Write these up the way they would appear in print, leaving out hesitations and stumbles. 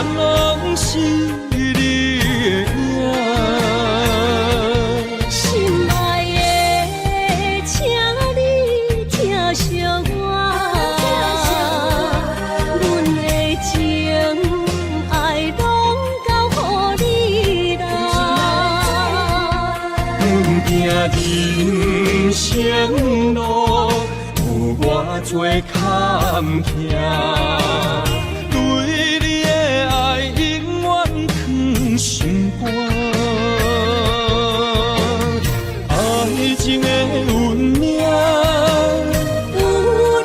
全拢是你的影。心爱的，请你疼惜我，阮的情爱拢交予你啦。行人生路有偌多坎坷，对你的爱永远藏心肝。爱情的运命，有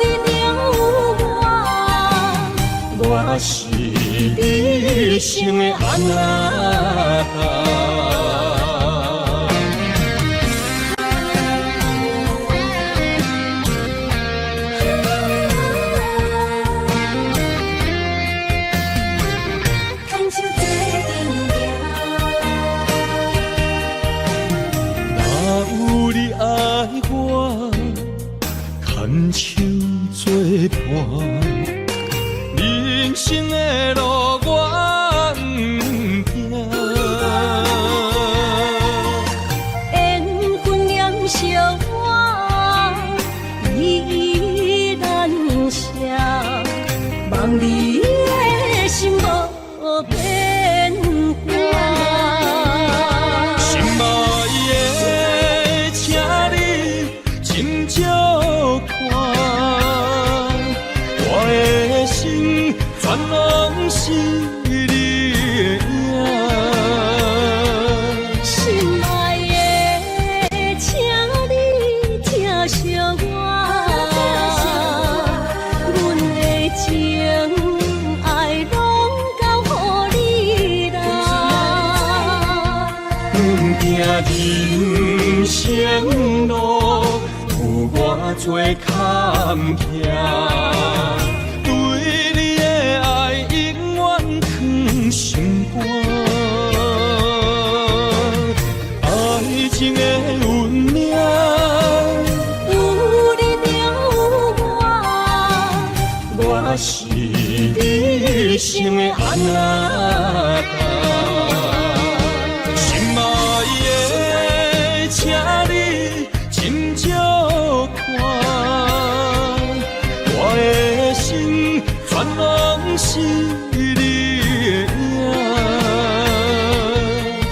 你有我，我是你生的安那。牵手作伴，人生的路我不惊。缘分染烧我，依然写，望你的心无变化。心爱的，请你斟酌看，我的心全拢是你的影。心爱的，请你疼惜我，阮的情爱拢交予你啦。行人生路有偌多坎坷，对你的爱永远藏心肝。爱情的运命，有你有我，我是你生的安那。心爱的，请你斟酌看，我的心全拢是你的影。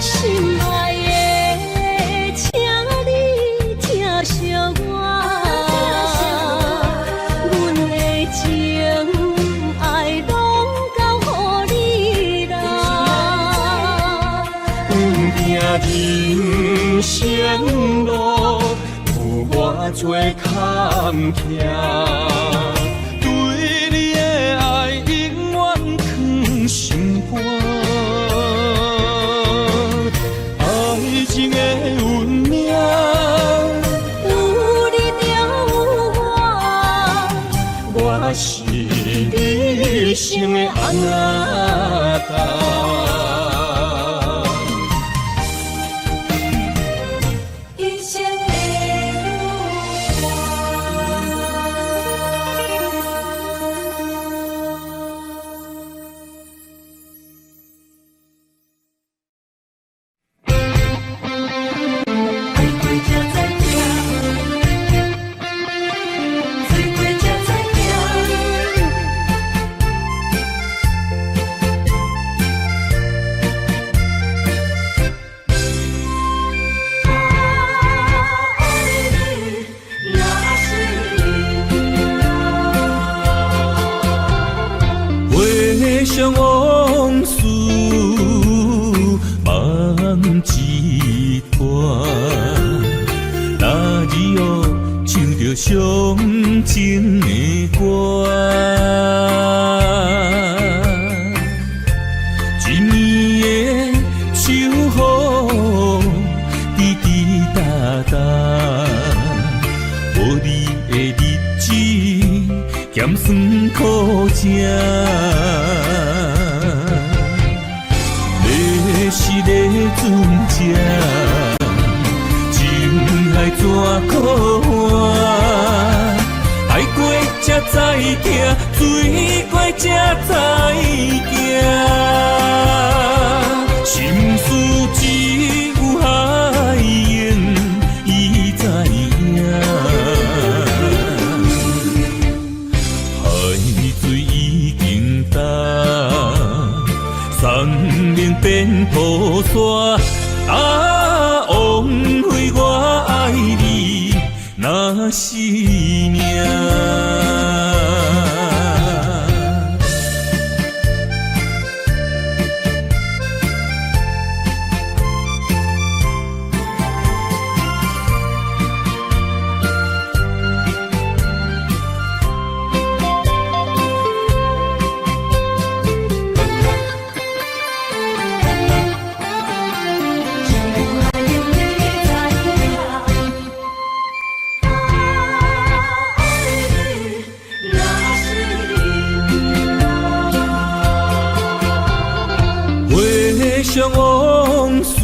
心爱的，请你疼惜我，阮的情爱拢交予你啦。人生路有偌多坎坷，对你的爱永远藏心肝。爱情的运命，有你有我，我是你生的安那。一生的回想往事梦一段，那日后唱着伤情的歌，一年的秋雨滴滴答答，无你的日子咸酸苦涩。是个船只，情海怎可换？爱过才知疼，水怪才知行。心事只有海燕伊知影，海水已经干，山明变土沙。枉费我爱你那是命。回往事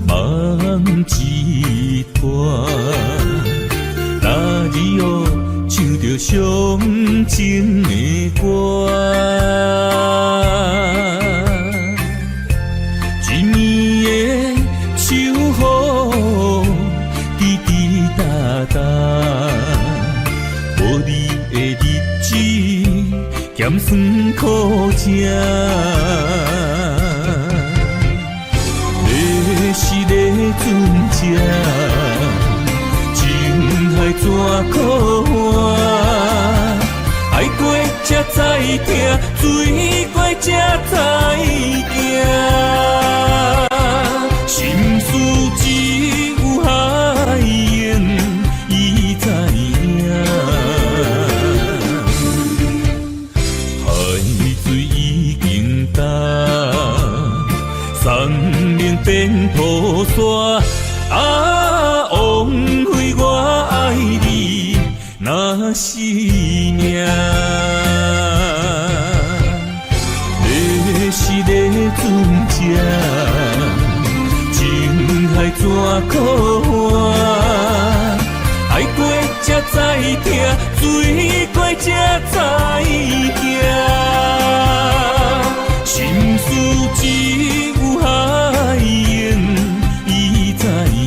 梦一段，那日哦唱着伤情的歌，一年的秋雨滴滴答答，无你的日子咸酸苦涩。是个船只，情海怎可换？爱过才知疼，水过才知行。心事只有海燕伊知影，海水已经干。山明变土沙，枉费我爱你那是命。你是个船只，情海怎可换？爱过才知疼，水过才知行。心事只有海燕伊知影，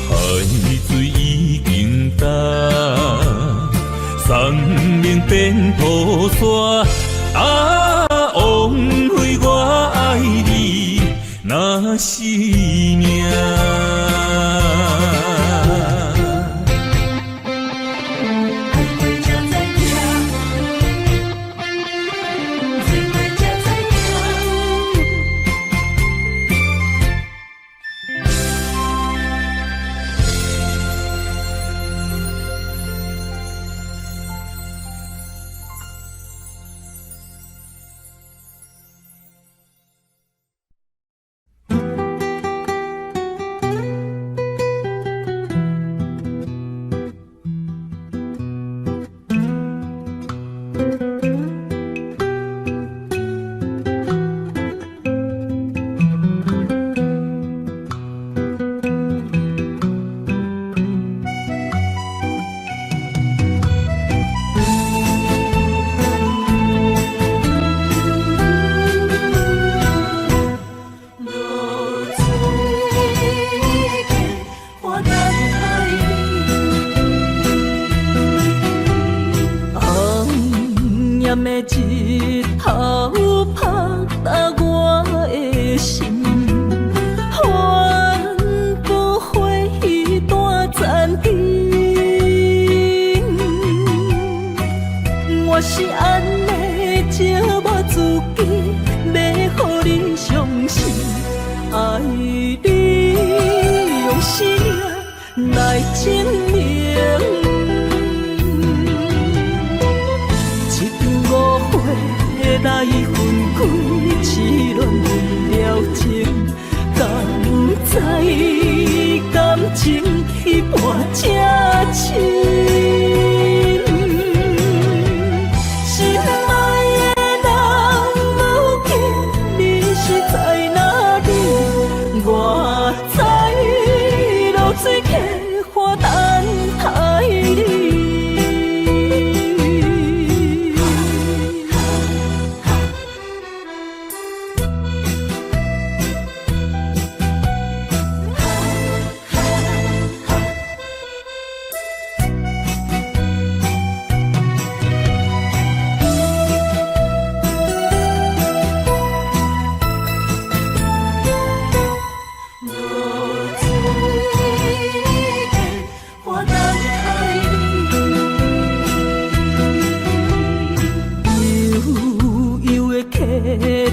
海水已经干，山明变土沙，枉费我爱你那是命。日头拍打我的心，翻过回忆大残阵。我是安尼寂寞自己，要互你相信，爱你用生命来证明。来分开，痴恋为了情，敢知感情一半这深？心爱的人，无见你是在哪里？我知露水客。花等待你。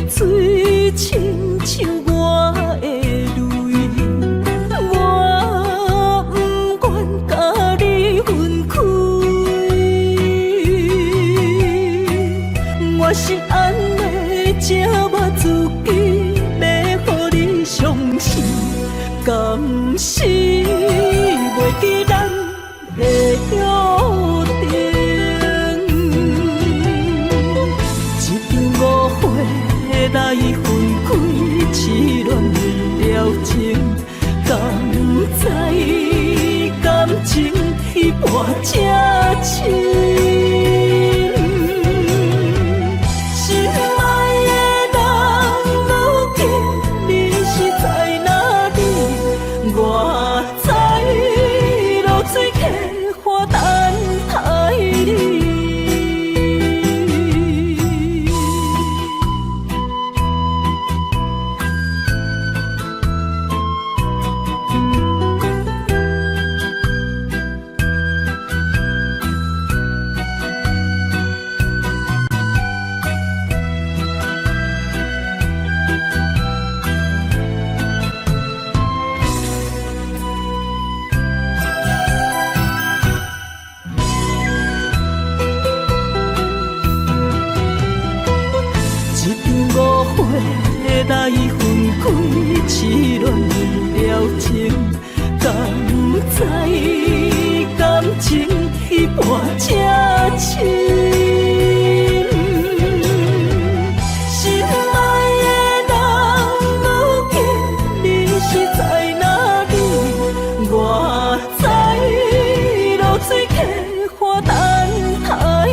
水亲像我的泪，我不愿甲你分开。我是安尼这么自己，要予你相信，敢是袂记咱的约定。来分开，痴恋了情，敢知感情一半才深。心爱的人，如今你是在哪里？我在落水溪花等待你。来分开，痴恋了情，敢知感情一半才深。心爱的人，如今你是在哪里？我在落水溪花等待你。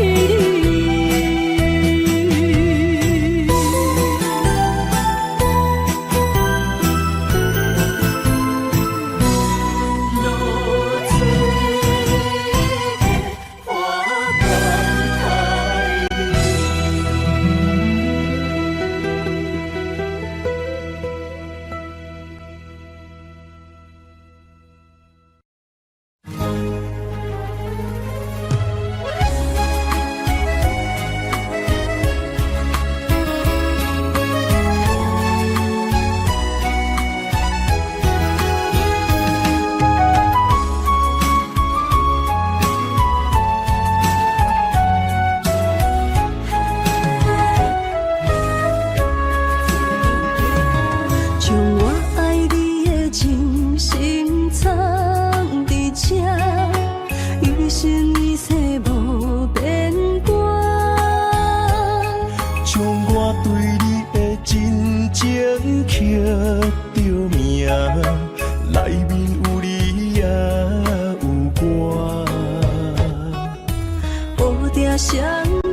相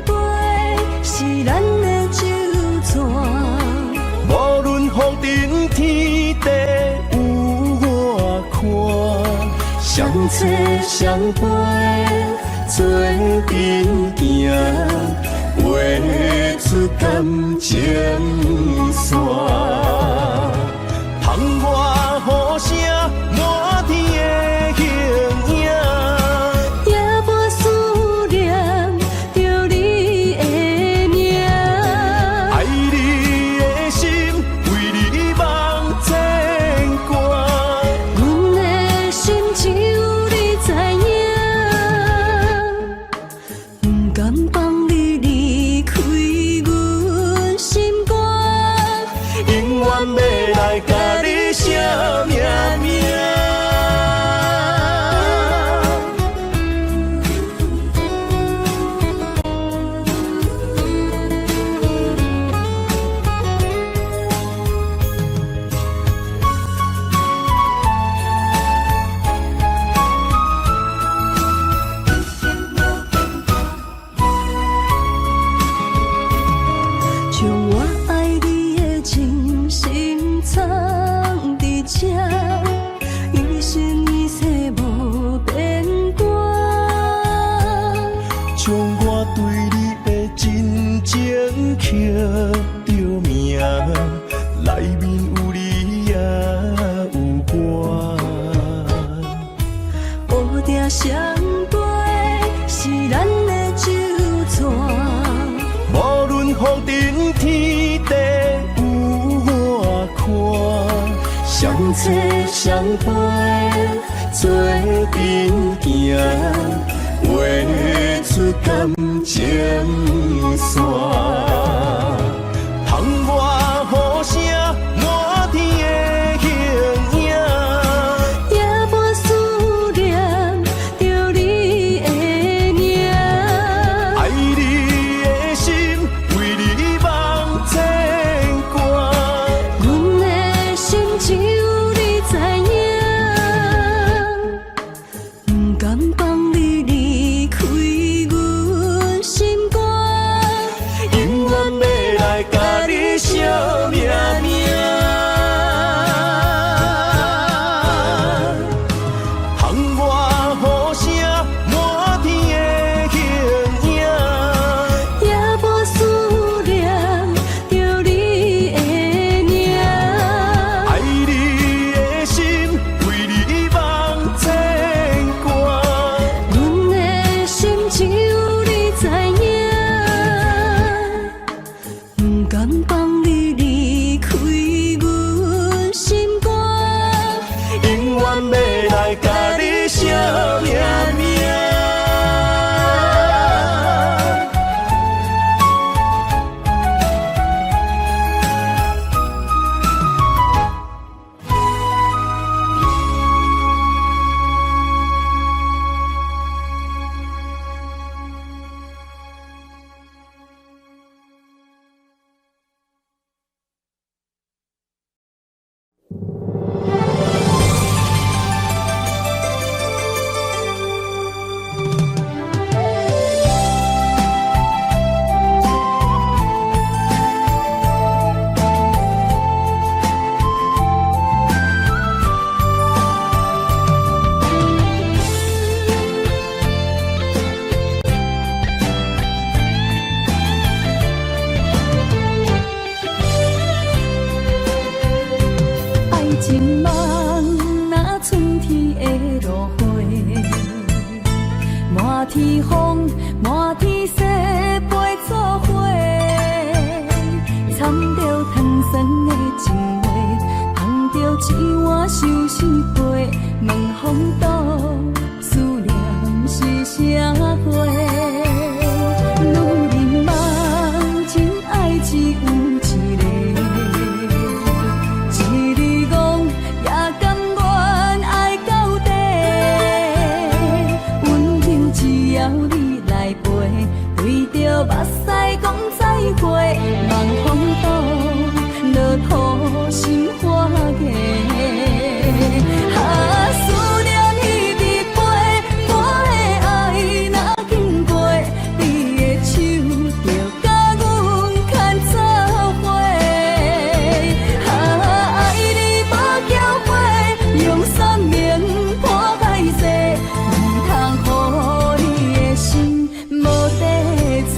陪是咱的酒泉，无论风顶天地有我看，相撮相陪做阵行，画出感情线，窗外雨声满天的形影。要来着名，内面有你也有我。乌蝶双飞是咱的酒泉，无论风尘天地有我看，相切相陪做阵行，画出感情线。窗外雨声满天的形影，夜半思念着你的名。爱你的心为你梦牵挂，阮的心只有你知影，不甘放你离开阮心肝，永远要来甲你惜命命。窗外雨声满天的形影，夜半思念着你的名。爱你的心为你梦牵挂，阮的心只有你知影，不甘放你离开阮心肝，永远要来甲你惜命命。爱情梦若春天的落花，满天风，满天雪，陪做伙，掺着糖酸的情话，捧着一碗相思杯，问风度思念是啥货？女人梦真爱只有一个。一字讲也甘愿爱到底，温柔只要你来陪，为着目屎讲再会，望风度落土心花嫁。思念彼日飞，我的爱若经过，你的手就甲阮牵做伙。爱你无骄傲，用生命破坏世，唔通予你的心无地找。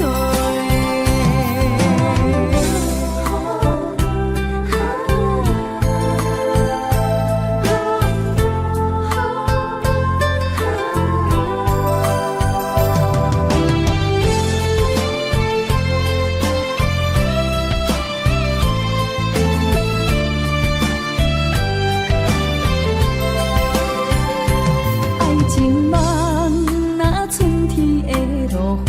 爱情梦若春天的落花，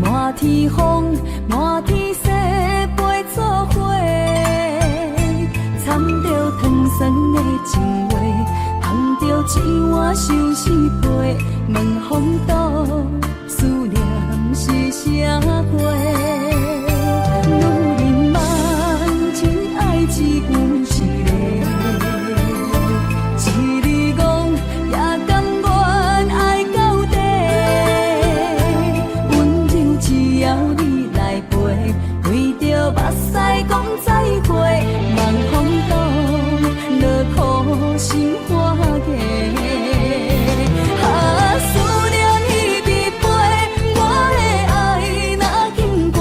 满天风，满天雪，陪做伙，掺着糖酸的情话，捧着一碗相思杯，问风度思念是啥货？女人梦真爱只有一个。一字讲也甘愿爱到底，温柔只要你来陪，为着目屎讲再会，望风度落土心花嫁。思念彼日飞，我的爱若经过。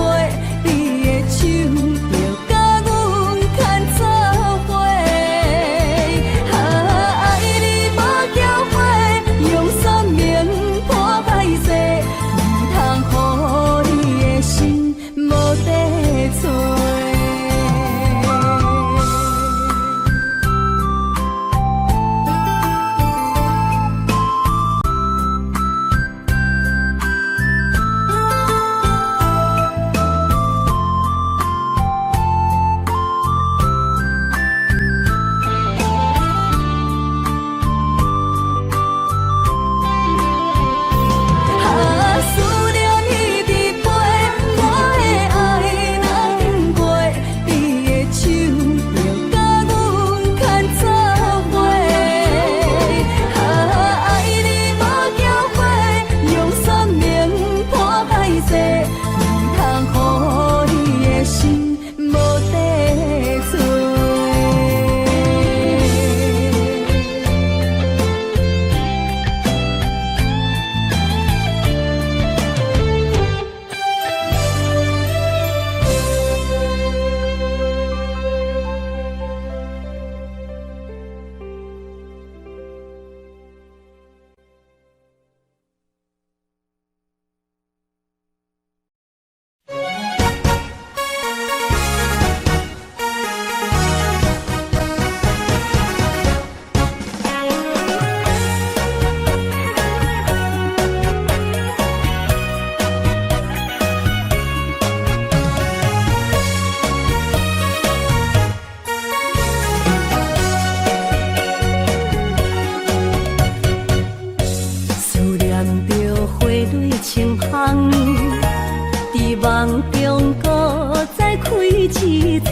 一丛。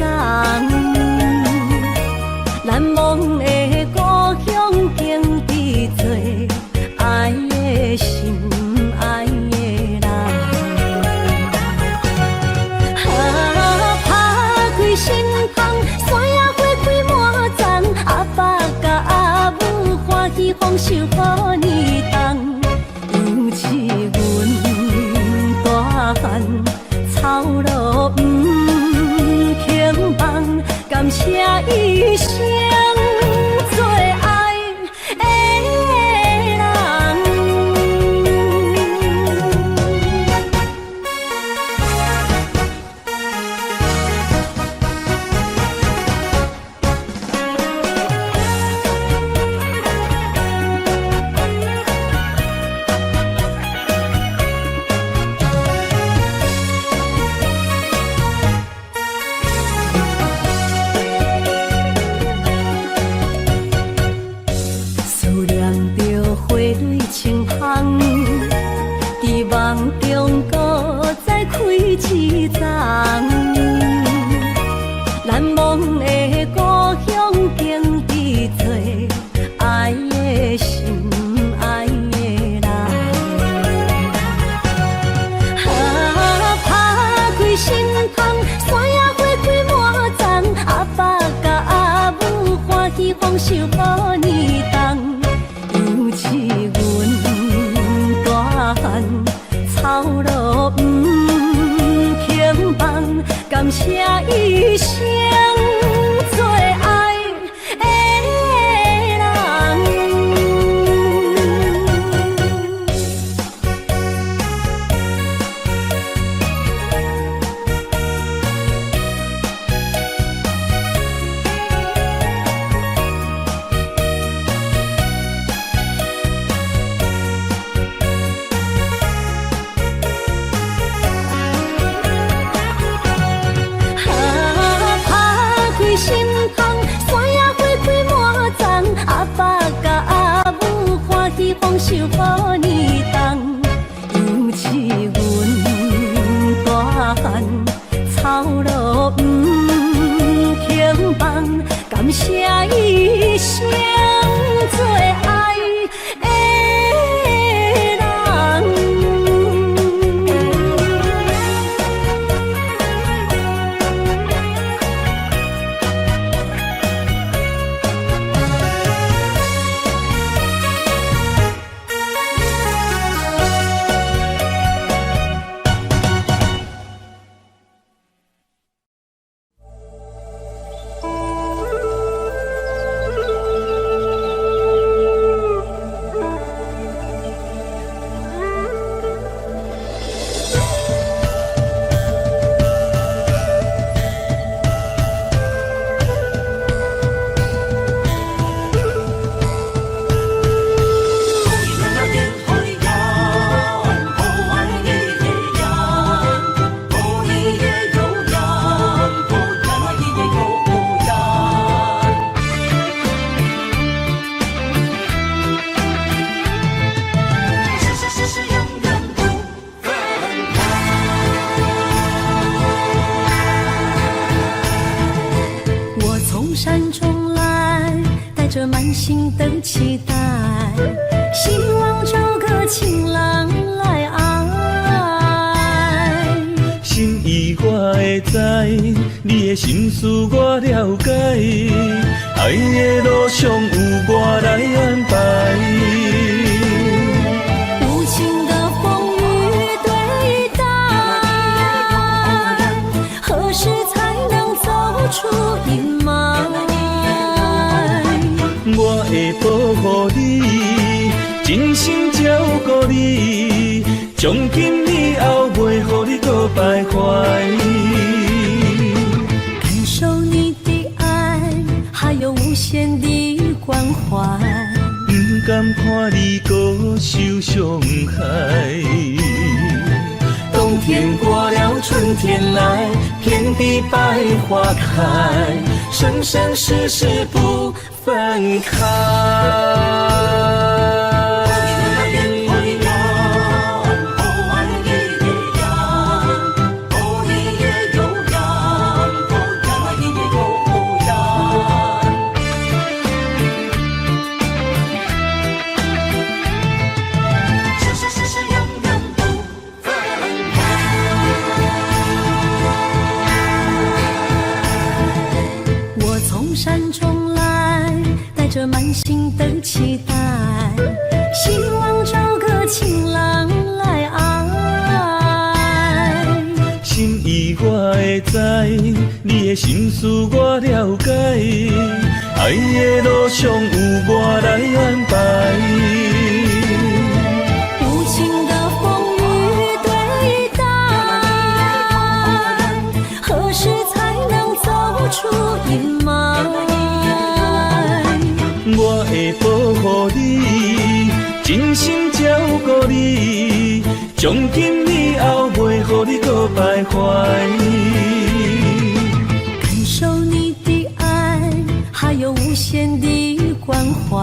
难忘的故乡，经历做爱的心，爱的人。打开心窗，山野花开满丛，阿爸甲阿母欢喜丰收好年冬。尤其阮大汉草路不轻放，感谢一生做爱的人。思念着花蕊清香，期望中搁再开一丛。难忘的故乡，经历做爱的心，爱的人。打开心窗，山野花开满丛，阿爸甲阿母欢喜丰收好年冬。尤其阮大汉草路不轻放，感谢一生做爱的人。心窗，山野花开满丛，阿爸甲阿母欢喜丰收好年冬。尤其阮大汉草路不轻放，感谢一生做爱的人。着满心的期待，希望找个情郎来爱。心意我会知，你的心思我了解，爱的路上有我来安排。无情的风雨对待，何时才能走出阴霾？我会保护你，真心照顾你，从今以后袂予你搁徘徊。感受你的爱，还有无限的关怀，不甘看你搁受伤害。冬天过了，春天来，遍地百花开，生生世世不分开。着满心的期待，希望找个情郎来爱。心意我会知，你的心思我了解，爱的路上有我来安排。无情的风雨对待，何时才能走出阴霾？我会保护你，真心照顾你，从今以后袂予你搁徘徊。感受你的爱，还有无限的关怀。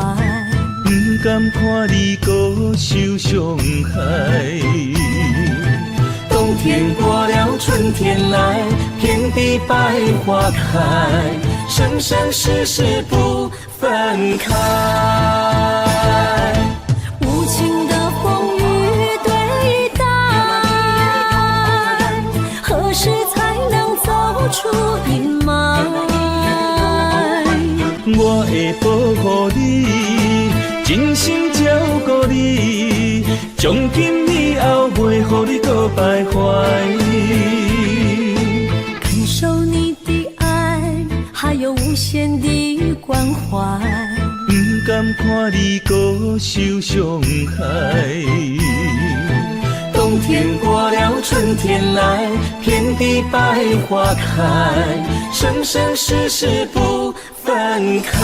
不甘看你搁受伤害。冬天过了，春天来，遍地百花开，生生世世不分开。无情的风雨对待，何时才能走出阴霾？我会保护你，真心照顾你，从今以后袂予你搁徘徊。感受你的爱，还有无限的关怀。不甘看你搁受伤害。冬天过了，春天来，遍地百花开，生生世世不分开。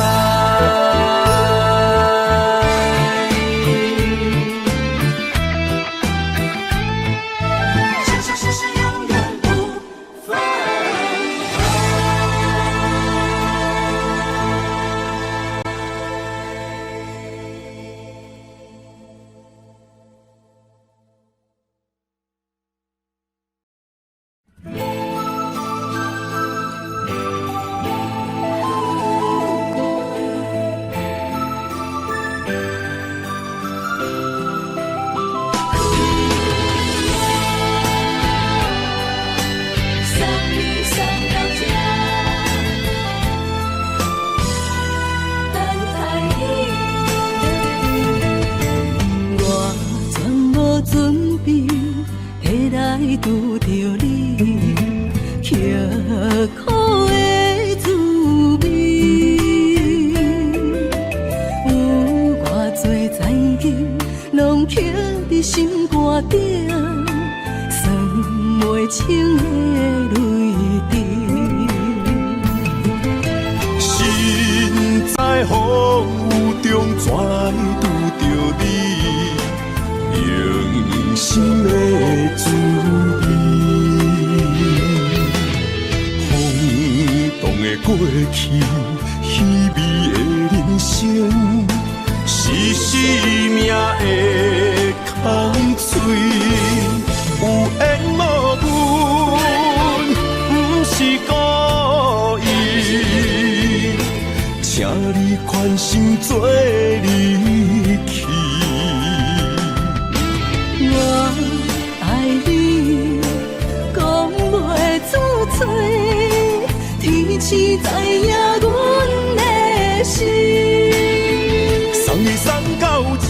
拄着你，刻苦的滋味，有偌多知音，拢刻伫心肝顶，算袂清的泪滴。身在风雨中，怎会拄着你？用心的滋味，轰动的过去，稀微的人生，是生命的空嘴，有缘无分，不是故意，请你宽心做离去。我爱你，讲袂出嘴，天赐知影阮的心。送你送到这，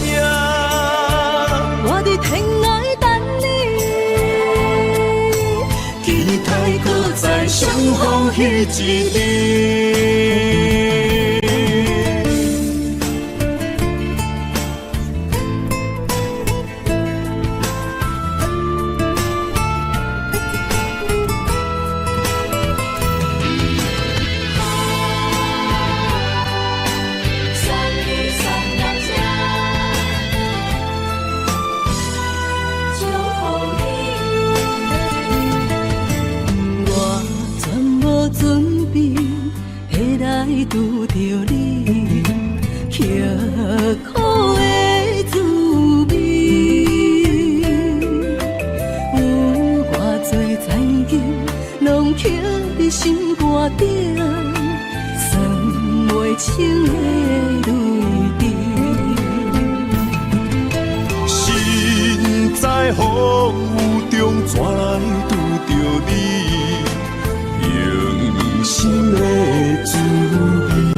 我伫天涯等你，期待搁再相逢彼一日。拄着你，刻苦的滋味，有偌多知音，拢刻伫心肝顶，算袂清的泪滴。身在风雨中，怎会拄着你？用心的滋味。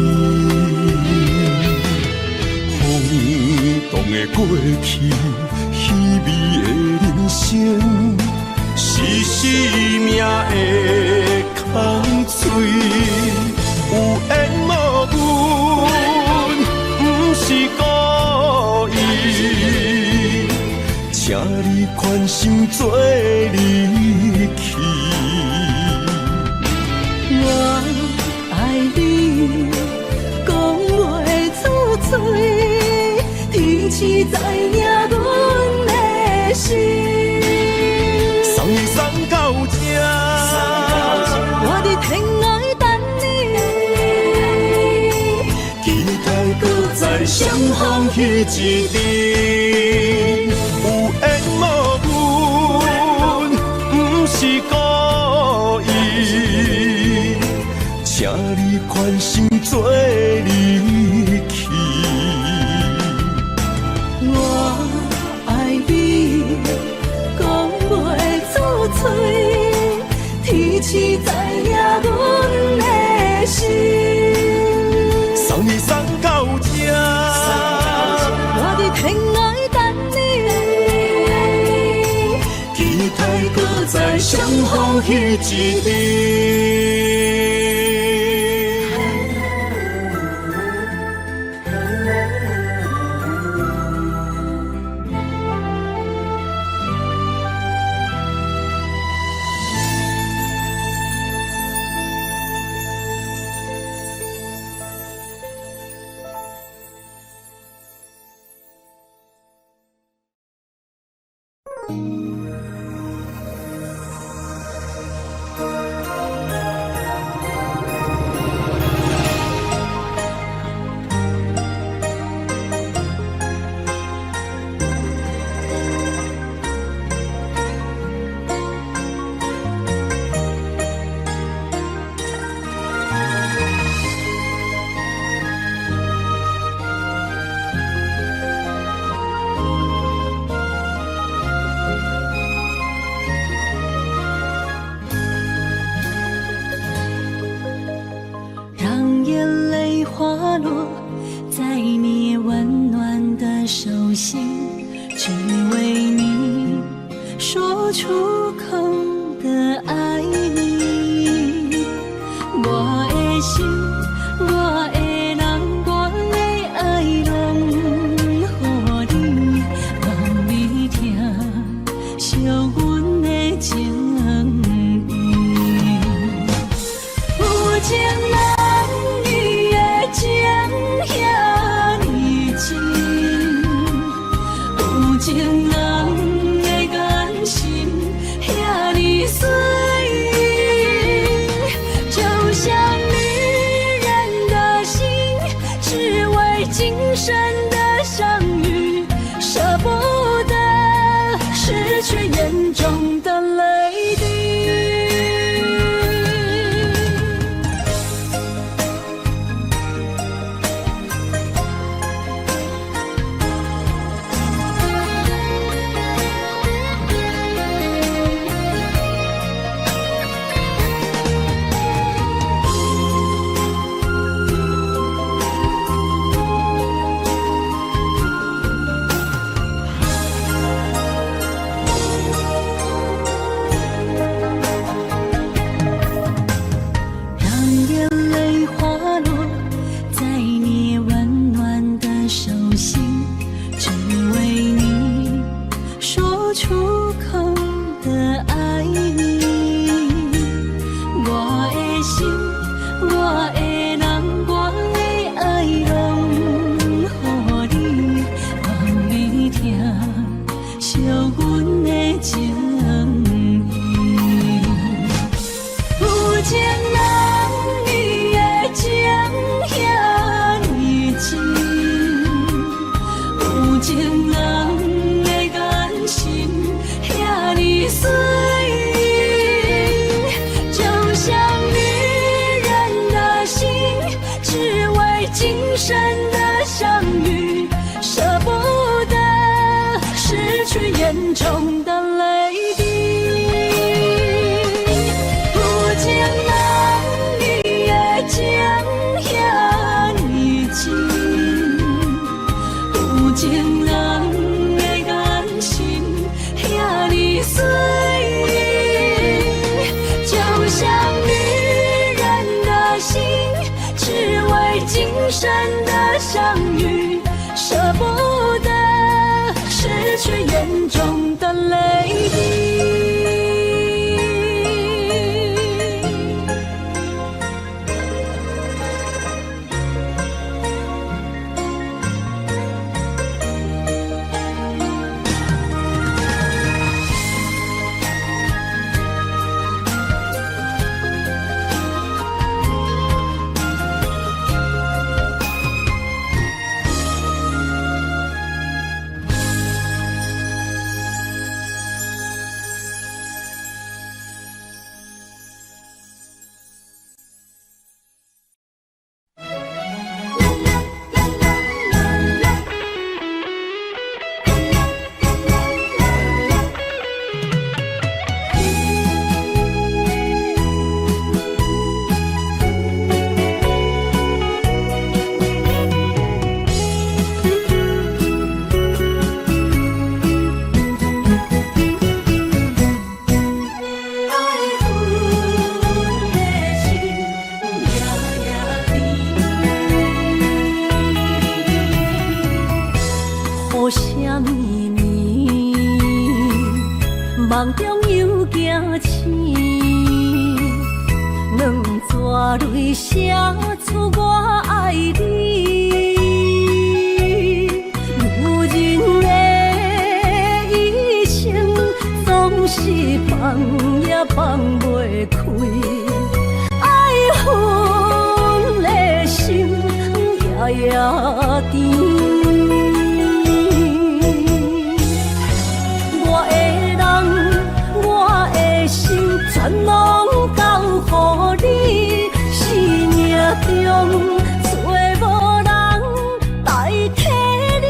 过去，虚伪的人生，是生命的空嘴，有缘无分，不是故意，请你宽心做离去。我爱你，讲袂出嘴，天气知影阮的心。送你送到这，我伫天涯等你，期待搁再相逢彼一日。有缘无分，不是故意，请你宽心做离去。我爱你，讲袂出嘴，天气知影阮的心。送你送到这，我伫天涯等你，期待搁再相逢彼一日。让眼泪滑落在你温暖的手心，只为你说出口的爱你。我的心，我的人，我的爱拢予你，望你听，惜阮的情意。有情人伊的情遐尼深，有情人的眼神遐尼水，就像女人的心，只为今生的相遇，舍不得失去眼中的泪滴。生的相遇，舍不得失去眼中的泪滴。有情人伊的情遐尼深，有情人生的相遇，舍不得失去眼中的泪滴。梦中又惊醒，两撮泪写出我爱你。女人的一生总是放也放袂开，爱恨的心夜夜甜。全拢交予你，生命中找无人代替你。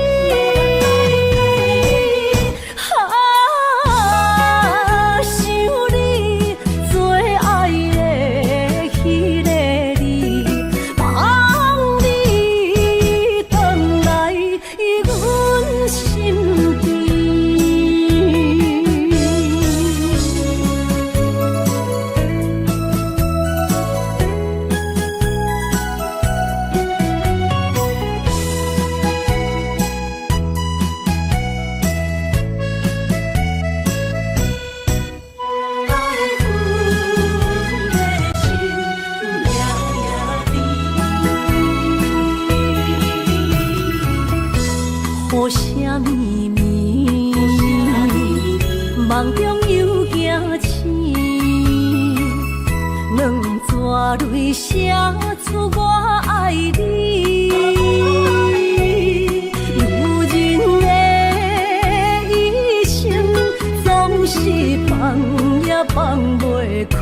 想你最爱的迄个你，望你回来阮身边。雨声绵绵，梦中又惊醒，两撮泪写出我爱你。女人的一生总是放也放袂开，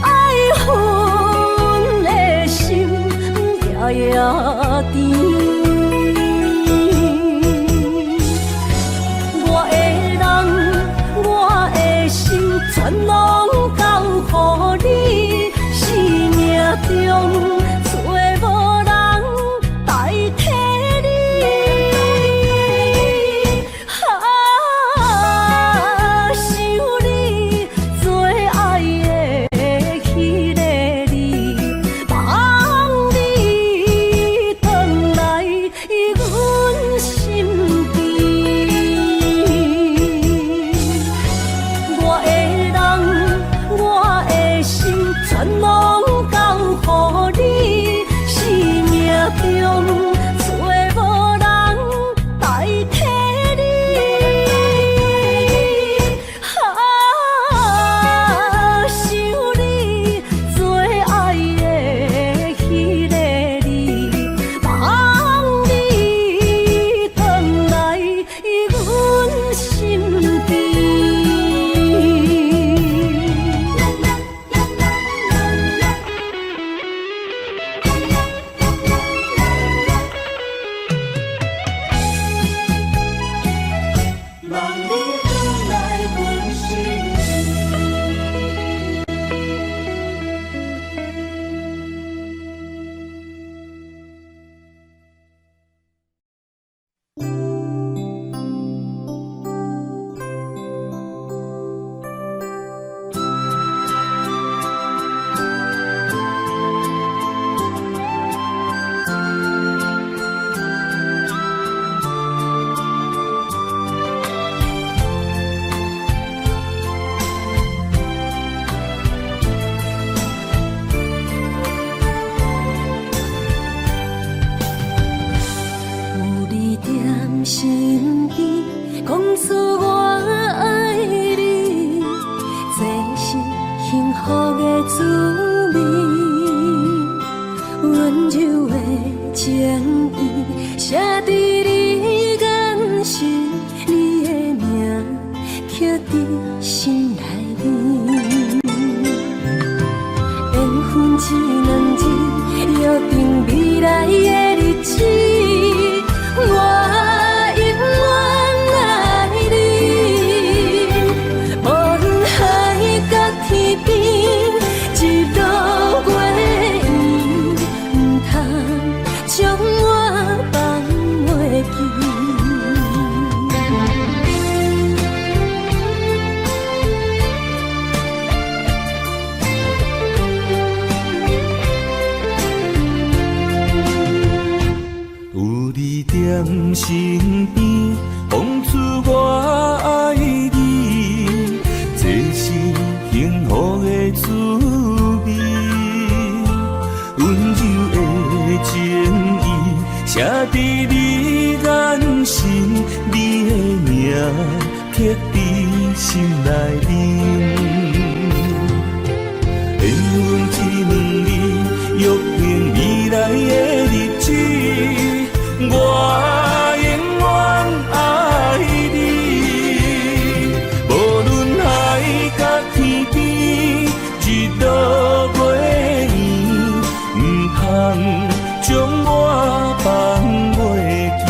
爱恨的心夜夜甜。全拢交予你，生命中找无人代替你。想你最爱的迄个你，望你回来踮身边，讲出我爱你，这是幸福的滋味。温柔的情意，写在你眼神，你的名刻在心内面。缘分一两字，约定未来的日子，我永远爱你。无论海角天边，日落月圆，唔通将我放袂记。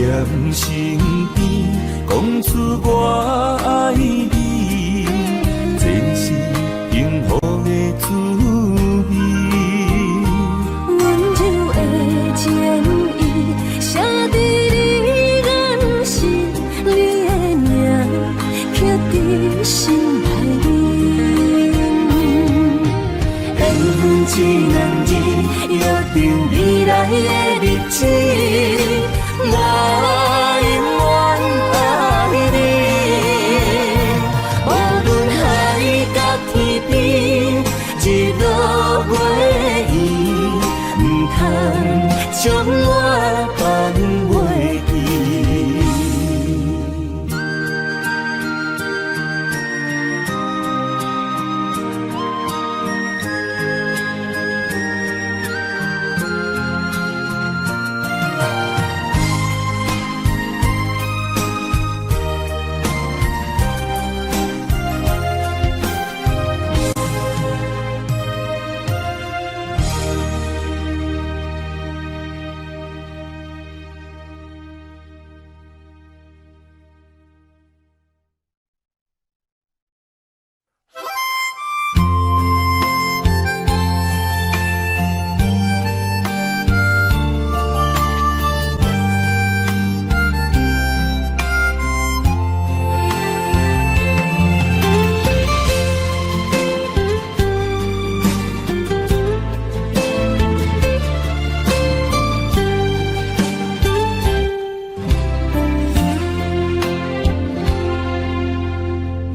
踮身边，讲出我爱你，这是幸福的滋味。温柔的情意，写在你眼神，你的名刻在心内面。缘分一两字，约定未来的日子。我永远爱你，无论海角天边，日落月圆，唔通将我放袂记。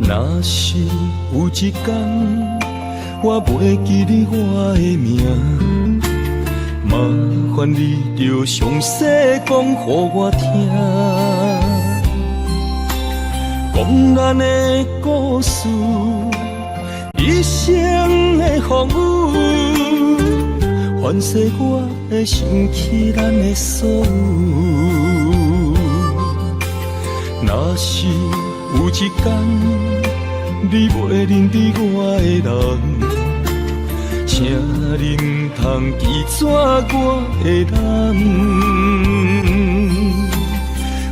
若是有一天我袂记你我的名，麻烦你着详细讲予我听，讲咱的故事，一生的风雨，反噬我的想起咱的所有。若是有一天你袂认得我的人，请你唔通记住我的人。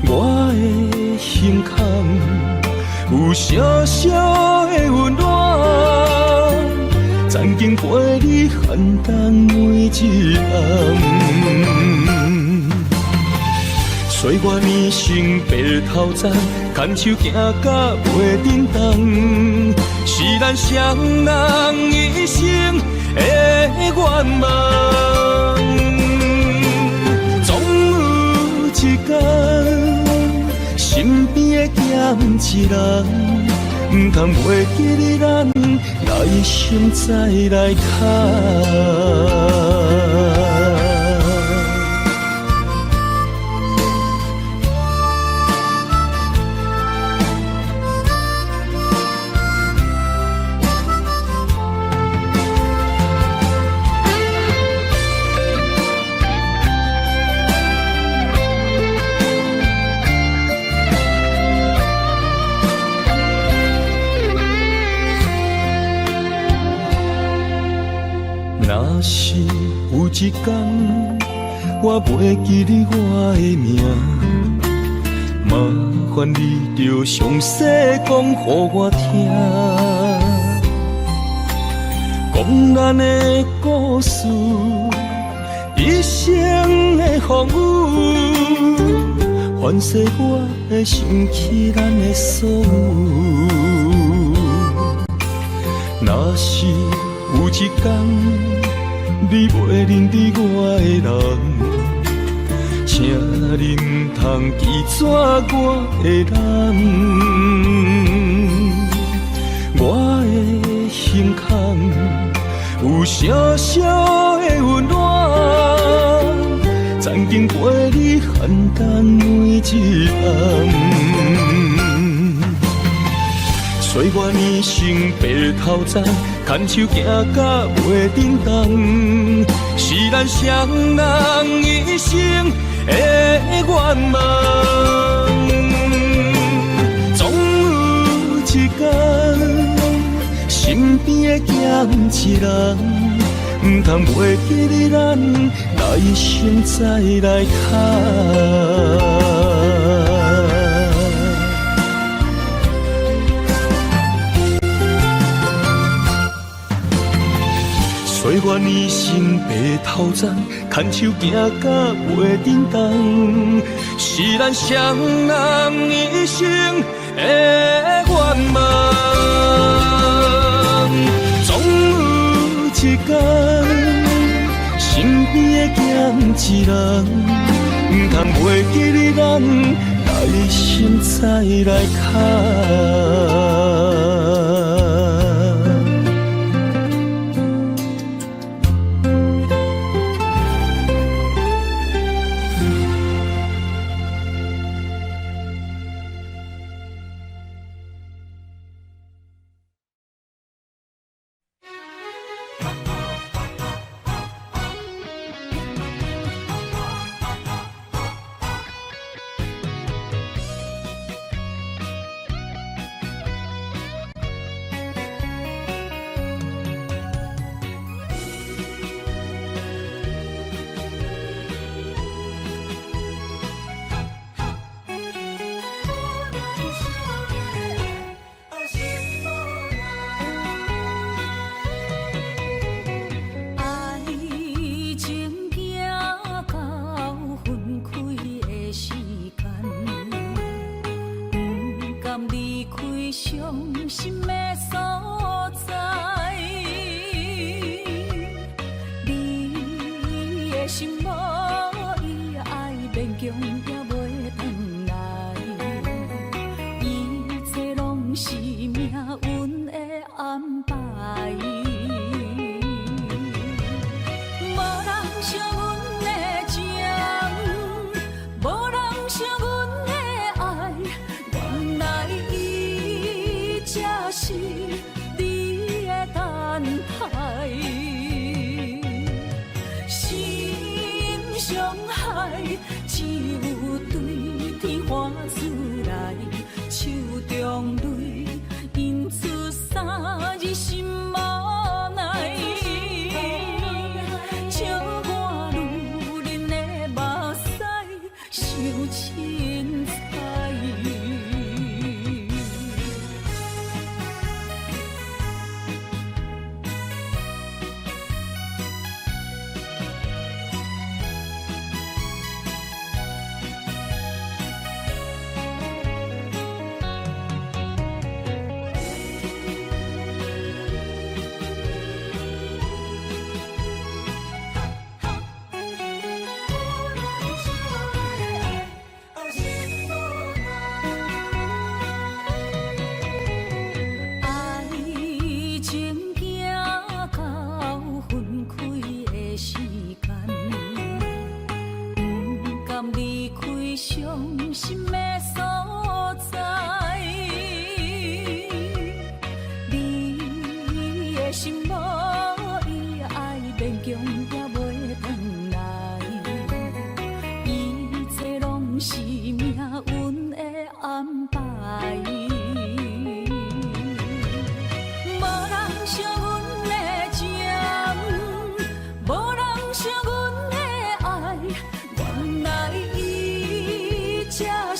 我的心坎有小小的温暖，曾经陪你寒冬每一暗。岁月年轻白头鬃，牵手行到袂振动，是咱双人一生的愿望。总有一天，身边的咸一人，唔通袂记你咱来生再来看。若是有一天我袂记你我的名，麻烦你着详细讲予我听，讲咱的故事，一生的风雨，反射我的想起咱的所有。若是有一天你袂认得我的人，请恁通记住我的难，我的胸腔有小小的温暖，曾经陪你汉淡每一暗。岁月年轻白头鬃，牵手行到袂振动，是咱双人一生的愿望。总有一天，身边的咸一人，唔通袂记你咱来生再来看。岁月年轻白头鬃，牵手行到袂振动，是咱双人一生的愿望。总有一天，身边的咸一人，唔通袂记你咱来生再来看。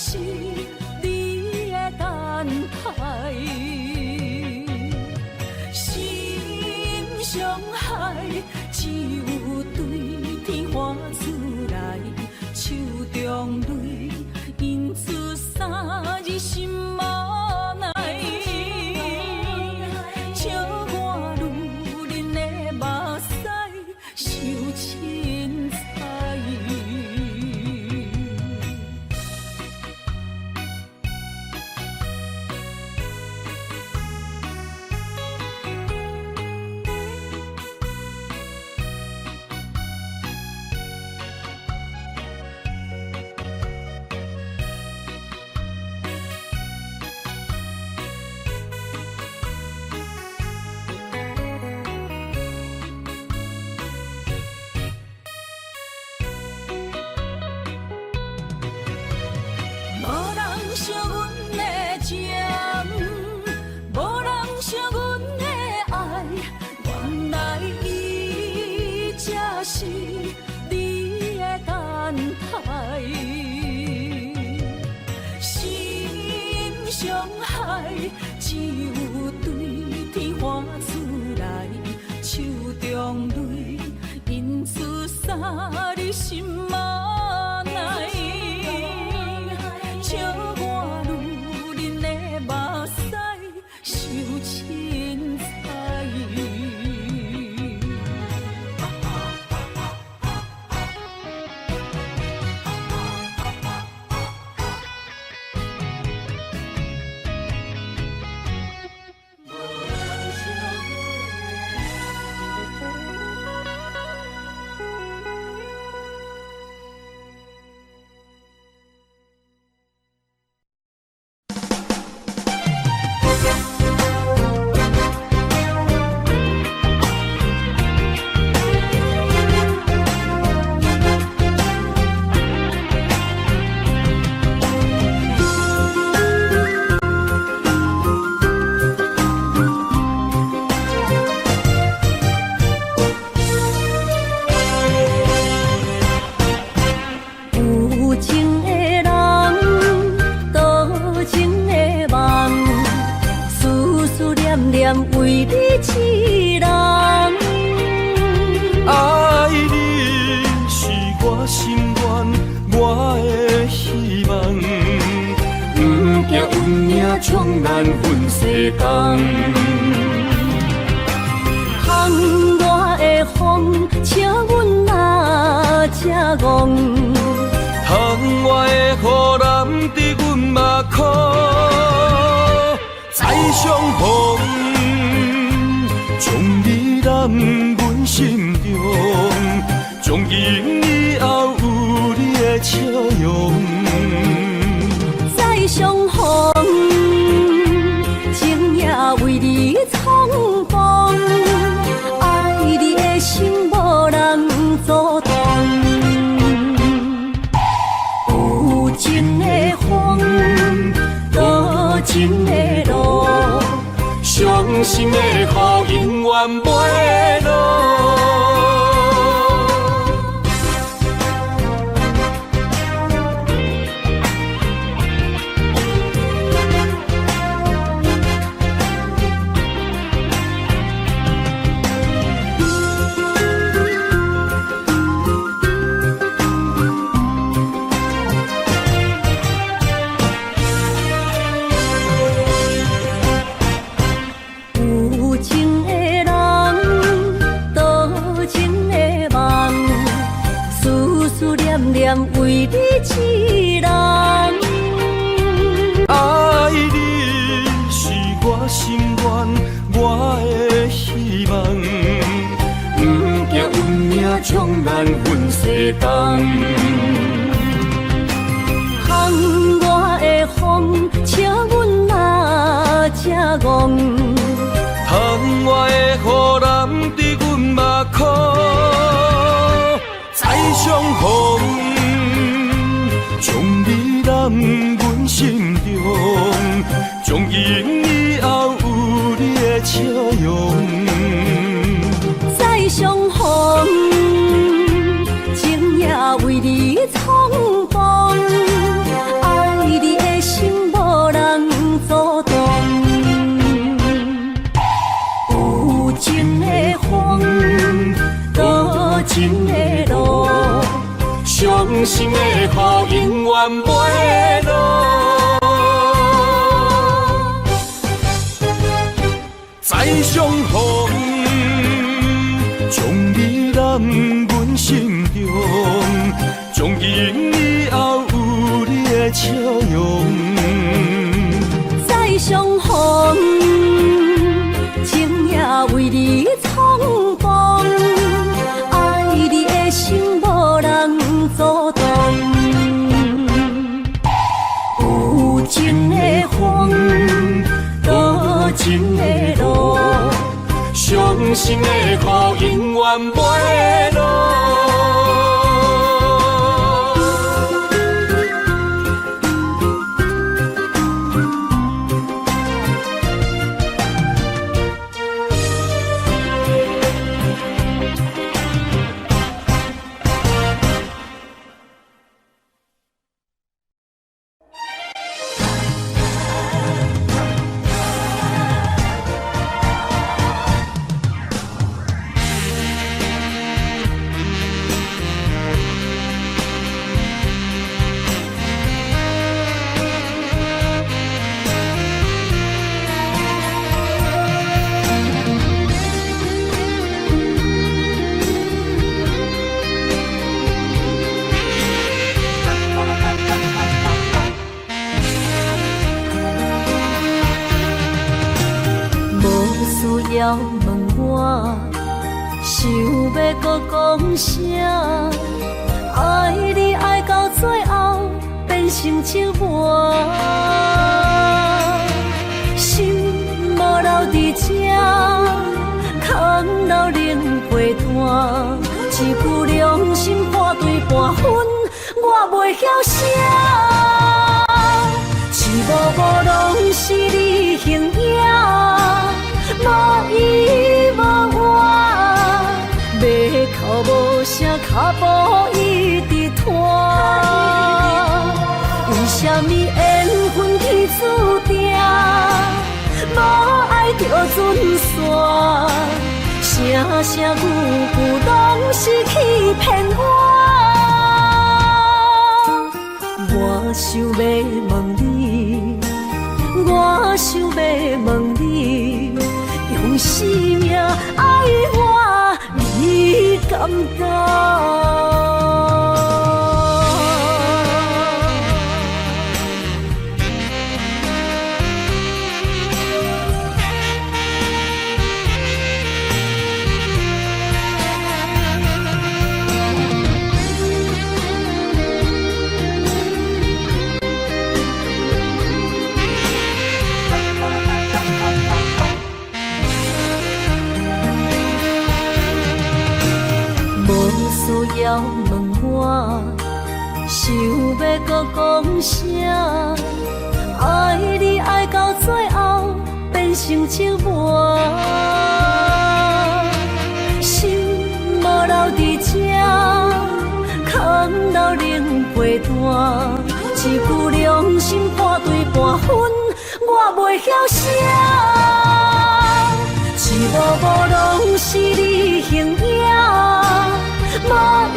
是中泪，因出三日心无奈。笑我女人的目屎受凊彩。无人惜阮的情，无人惜阮的爱，原来伊才是你的等待。心伤害，只有对天喊出来，手中泪，因出三日心无奈。笑我女人的目屎受凊彩。有情的人，多情的梦，思思念念为你痴人。爱你是我心愿，我的希望，不惊运命冲咱分世间。窗外的风，请阮哪只戆？窗外的雨淋伫阮目眶，再相逢，将你揽阮心中，从今以后有你的笑容。再相逢，情也为你冲动，爱你的心无人阻挡。有情的风，多情的路，伤心的雨永远袂落。有情的人，多情的梦，思思念念为你痴人。爱你是我心愿，我的希望，不惊运命冲咱分世间。窗外的风，请阮哪只戆？窗外的雨淋伫阮目眶，再相逢，将你揽阮心中，从今以后有你的笑容。再相逢，情也为你冲动，爱你的心无人阻挡。有情的风，多情的路，伤心的雨永远袂落。再相逢，将你揽阮心中，从今以后有你的笑容。再相逢，情也为你冲动，爱你的心无人阻挡。有情的风，多情的路，伤心的苦永远袂落。要问我，想要搁讲啥？爱你爱到最后变成寂寞，心无留伫这，空留冷陪伴。一句良心半对半分，我袂晓写。是无拢是你形影。无依无我，要哭无声，脚步一直拖。为什么缘分天注定，无爱就准线？声声句句拢是欺骗我。我想要问你，我想要问你。用生命爱我，你敢觉？要问我，想要搁讲啥？爱你爱到最后变成寂寞，心无留伫这，空留冷陪伴。一句良心半对半分，我袂晓写。是无拢是你形影。无依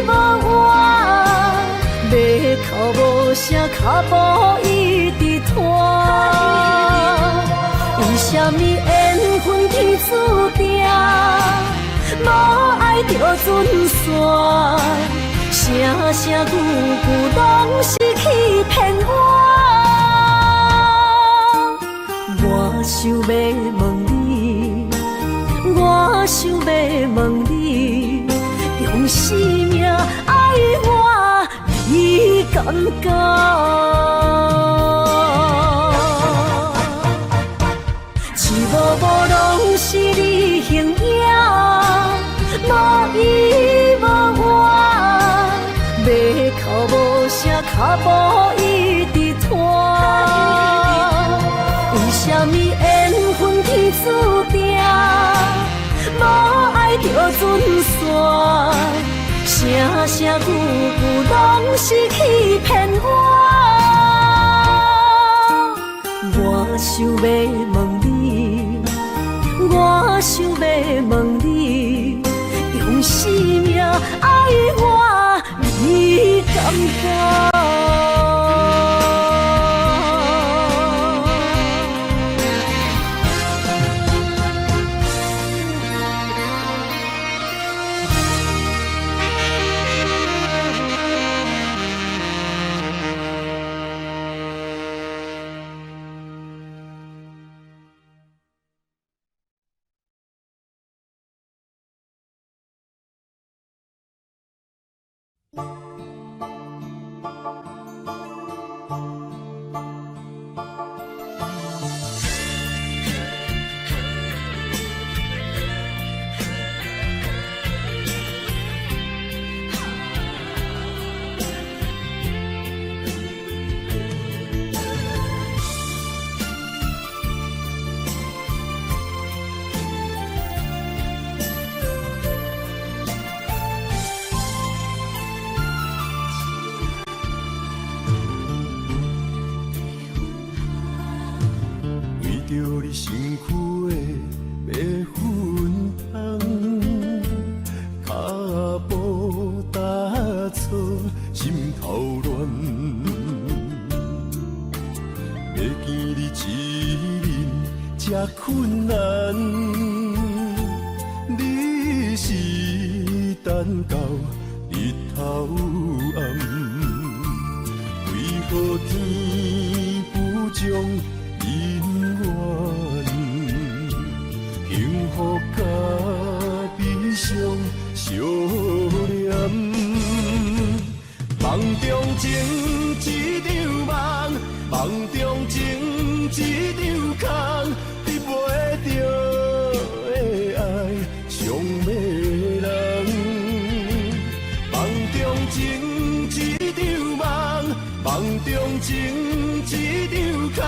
无我，要哭无声，脚步一直拖。为什么缘分天注定，无爱就准线？声声句句拢是欺骗我。我想要问你，我想要问你。用生命爱我，你敢觉？是无拢是你形影，无依无我，要哭无声，脚步一直拖。为什么缘分天注定，无爱就准线？声声句句拢是欺骗我。我想要问你，我想要问你，用生命爱我，你敢觉？着你身躯的白粉红，脚步踏错，心头乱。要见你一面这困难，你是等到日头暗，为何天不将？因缘，幸福甲悲伤相连，梦中情一场梦，梦中情一场空，得袂着的爱上迷人。梦中情一场梦，梦中情一场空。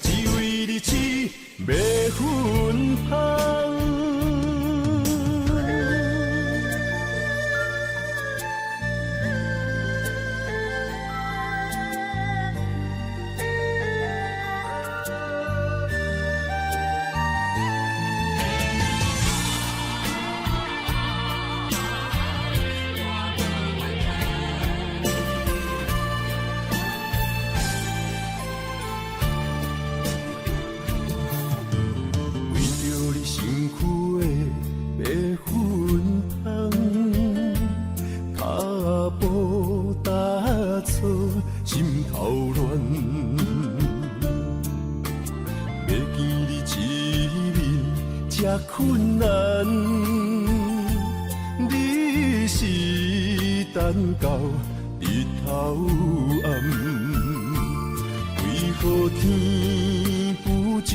只为你痴迷粉香。心头乱，要见你一面这困难，你是等到日头暗，为何天不将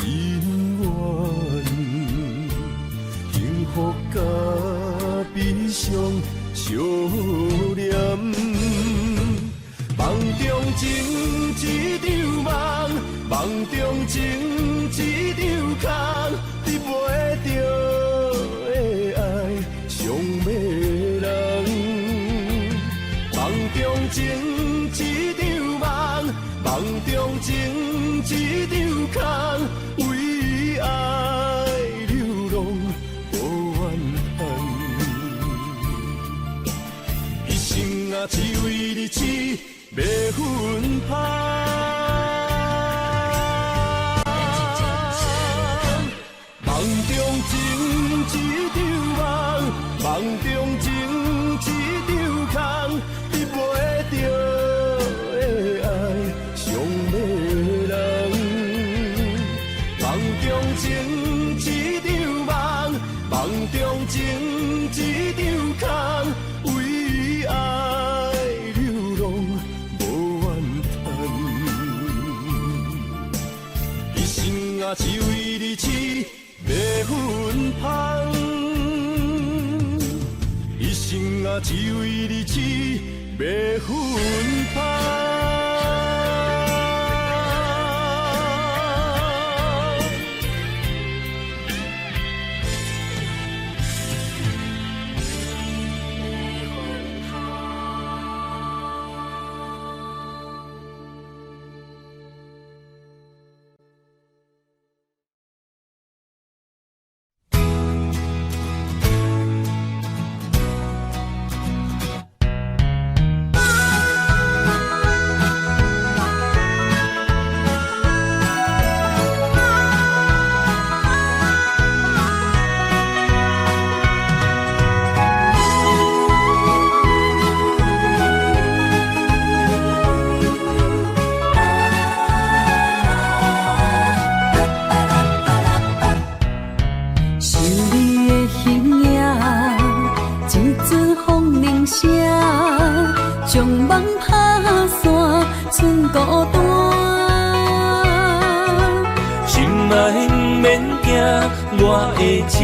因缘，幸福甲悲伤相连？梦中情一场梦，梦中情一场空，得袂着的爱上迷人。梦中情一场梦，梦中情一场空，为爱流浪无怨恨，一生啊只为你痴。迷粉香，梦中情一场梦，梦中情一场空，得袂着的爱上迷人。梦中情一场梦，梦中情一场空，为爱流浪。只为你痴迷粉香，一生啊只为你痴迷粉香。声，将梦拍散，剩孤单。心爱不免惊，我的心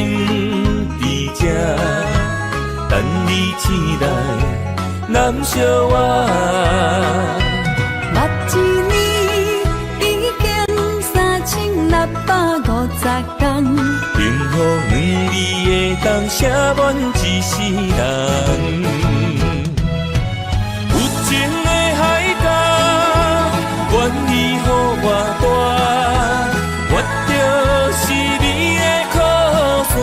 伫这，等你醒来，难相偎。目一年已经3650天，幸福两字会当写满一世人。有情的海角，愿意予我跋，我就是你的靠山。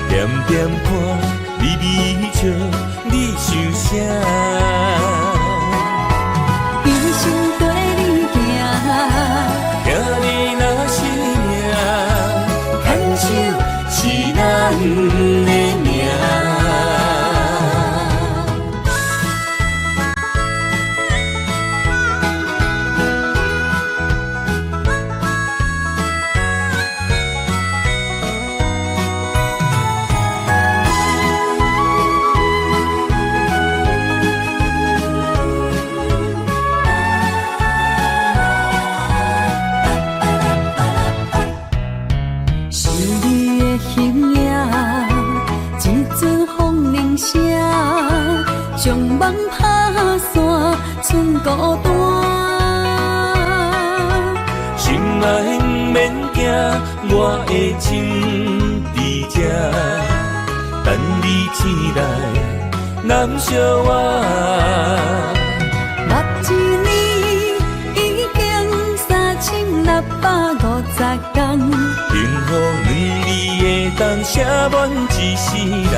点点看，微微笑，你想啥？一生跟你行，行你若是命，牵手是咱的命。将梦拍散，剩孤单。心爱不免惊，我的心伫这，等你醒来，难相偎。目一年已经3650天，幸福两字会当写满一世人。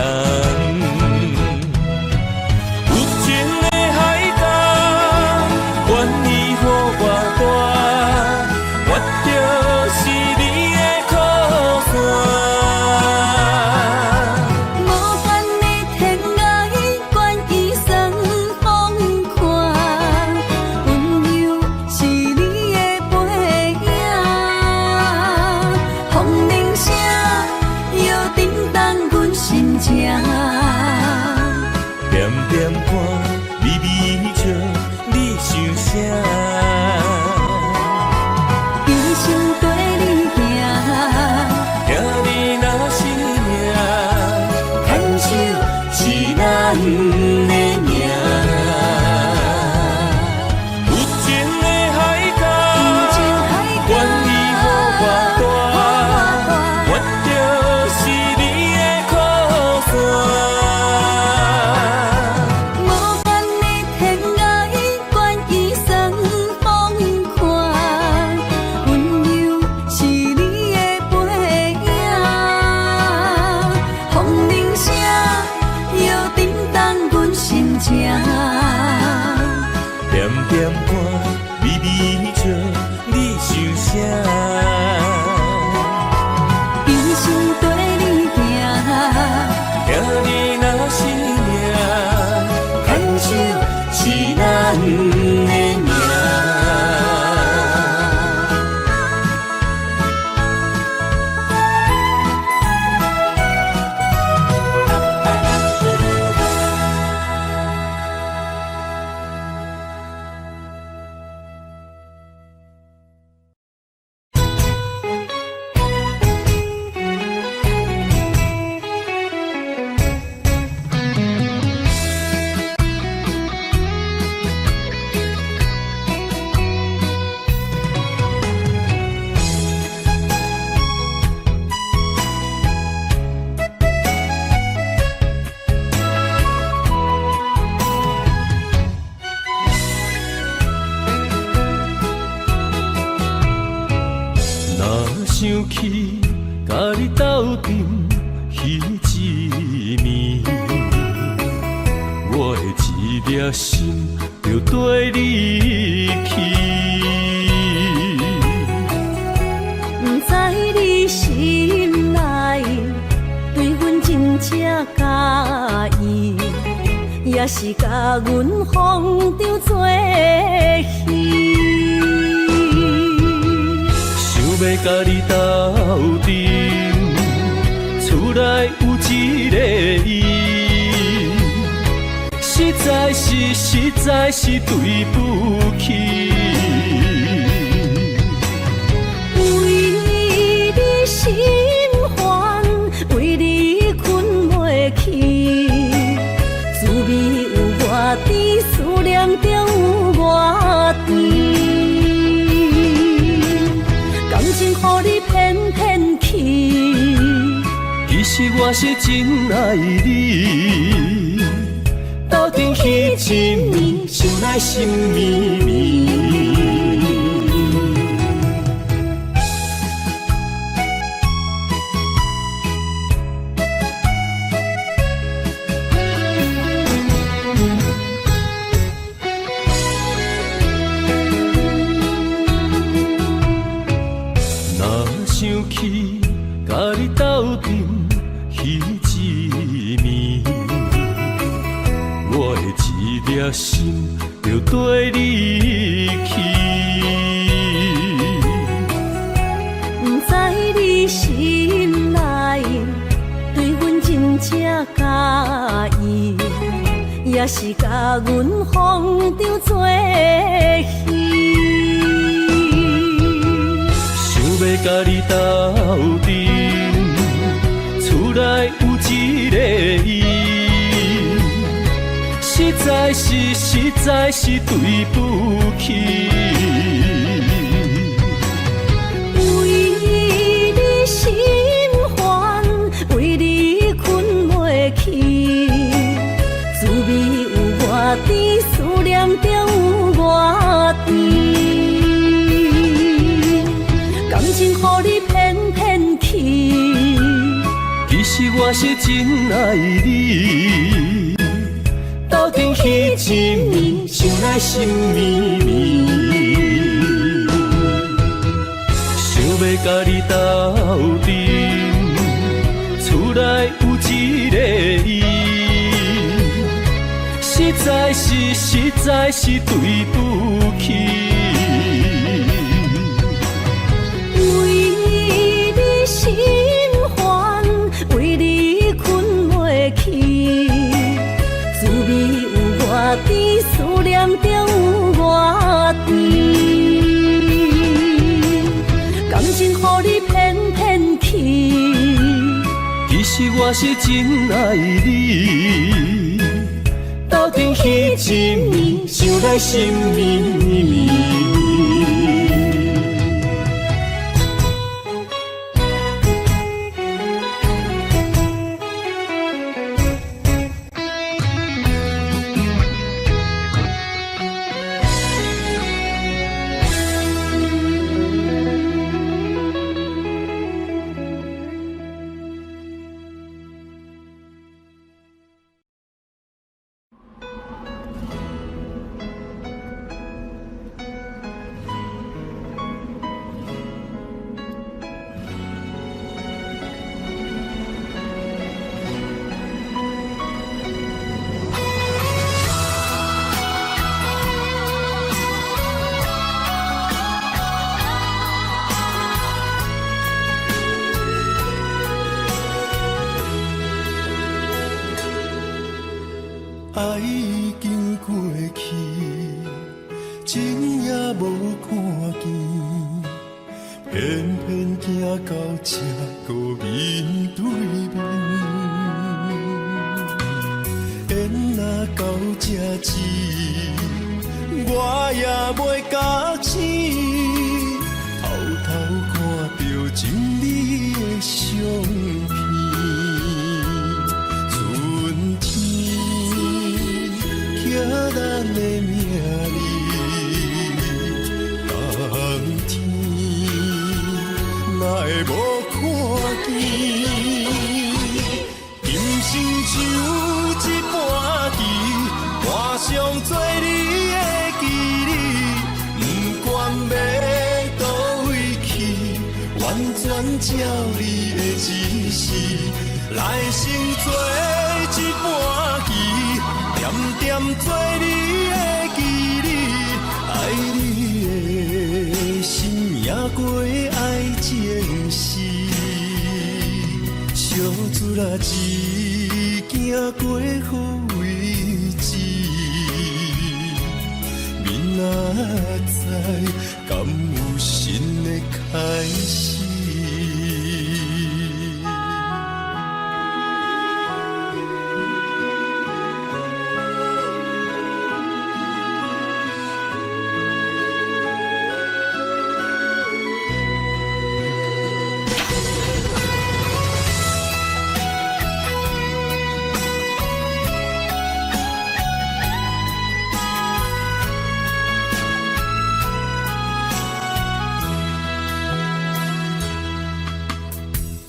点点看，微微笑，你想啥？一生跟你行，行你若是命，牵手是咱的命。有情的海角，愿意予我跋，我就是你的靠山。点点看，微微笑，你想啥？一生跟你行，行你若是命，牵手是咱的命。想起甲你斗阵彼一暝，我的一粒心就跟你去。不知你心内也是甲阮风中做戏。想要甲你斗阵，厝内有一个伊，实在是对不起。为你心烦，为你困袂去，滋味有外甜，思念就有外甜。感情予你骗骗去，其实我是真爱你，斗阵彼一暝，想来心绵绵。想起甲你斗阵彼一暝，我的一粒心就跟你去。不知你心内对阮真正介意，也是甲阮风中做戏。要甲你斗阵，厝内有一个伊，实在是对不起。为你心烦，为你困袂去，滋味有外甜，思念就有外甜。感情予你骗骗去，其实我是真爱你，斗阵彼一暝，想来心绵绵。想要甲你斗阵，厝内有一个伊，实在是对不起。心烦，为你困袂去，滋味有外甜，思念就有外甜。感情予你骗骗去，其实我是真爱你，斗阵彼一暝，想来心绵绵。爱已经过去，情也无看见，偏偏行到这个面对面。缘若到这时，我也袂假死，偷偷看到情侣的相片。咱的命里，冬天哪会无看见？今生像一盘棋，画上做你的记忆，不管要倒位去，完全照你的指示，来生做一盘棋。点做你的记忆，爱你的心也过爱情诗，小船啊一行过好位置，明仔载敢有新的开始？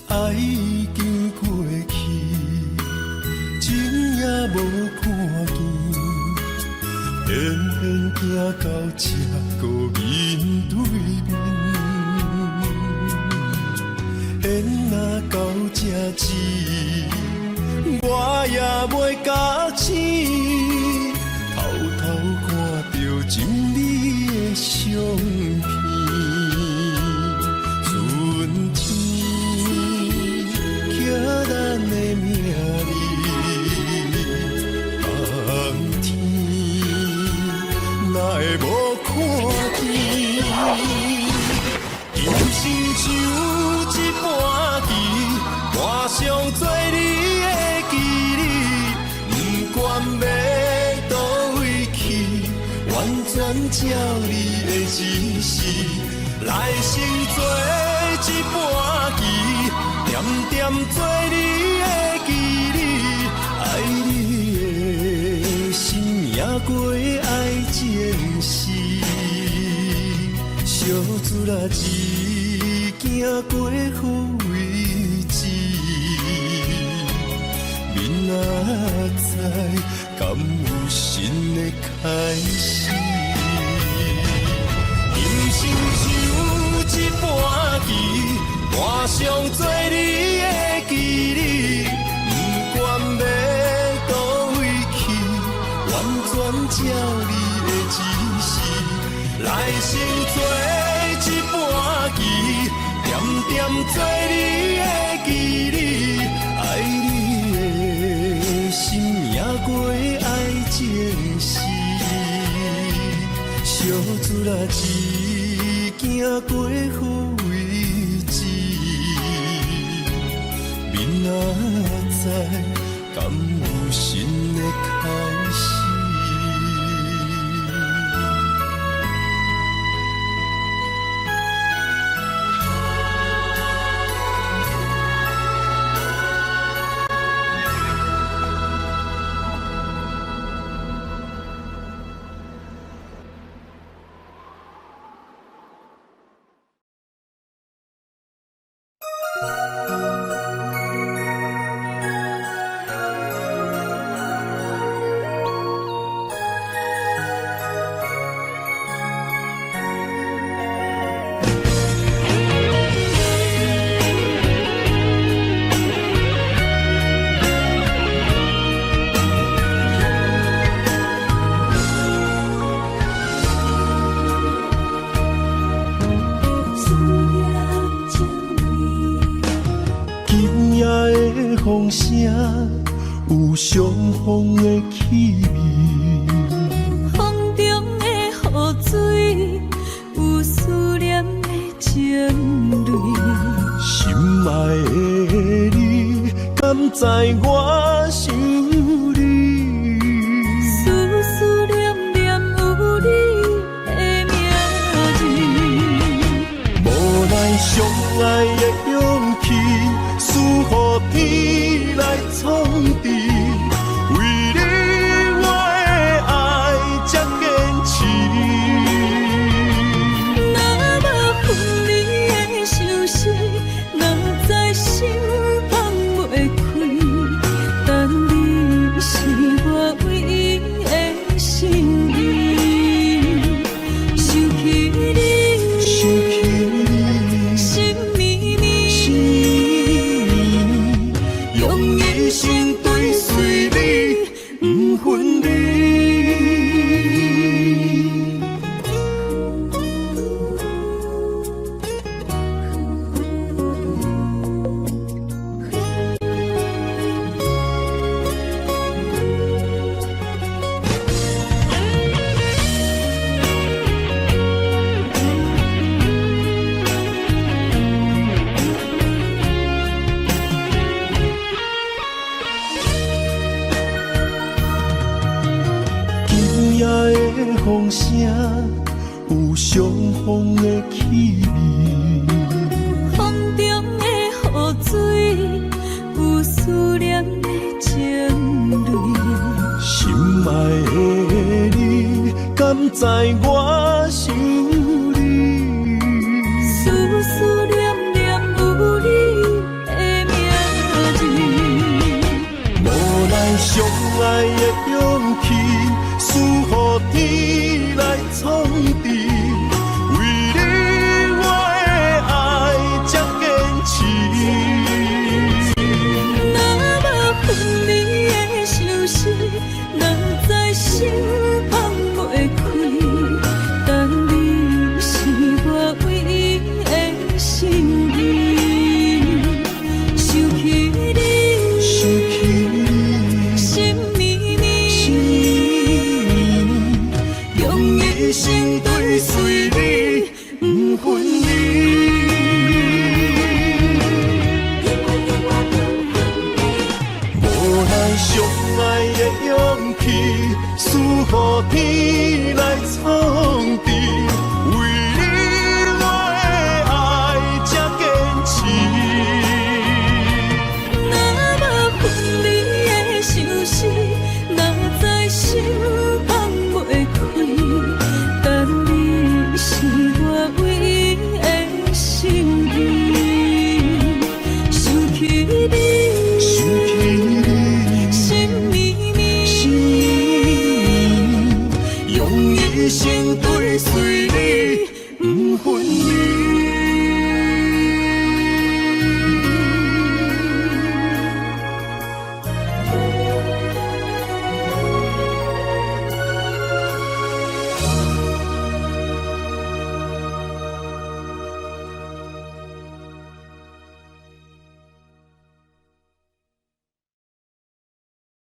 爱已经过去，情也无看见，偏偏行到这个面对面。缘若到这止，我也袂假醒，偷偷看到情你的相片。咱的名字红天，哪会无看见？人生像一盘棋，换上做你的记忆，不管要倒位去，完全照你的指示，来生做一盘棋。点点做你的记忆，爱你的心也过爱情诗，小船啊一行过好位置，明仔载敢有新的开始？人生像一盘棋。换上做你的记忆，不管要倒位去，完全照你的指示，来生做一盘棋，点点做你的记忆，爱你的心也过爱情诗，小船啊一行过好位。明仔载敢有新的开始？风声有相逢的气味，风中的雨水有思念的情泪。心爱的你，敢知我想你？思念念有你的名字，无奈相爱的勇气，输予天来创治。为你我的爱才坚持。若无分离的相思，哪知心放袂开。但你是我唯一的心意，想起你，心绵绵，用一生对风声，有相逢的气味。风中的雨水，有思念的情泪。心爱的你，敢知我想你？思思念念有你的名字。无奈相爱的勇气，输予天来创治。为你我的爱才坚持。若无分离的相思，哪知心放袂开。但你是我唯一的心意，想起你，心绵绵，用一生追随你，不分离。无奈相爱的勇气，输予天来创治。为你我的爱才坚持。若无分离的相思，哪知心放袂开。但你是我唯一的心意，想起你，心绵绵，用一生追随你，不分离。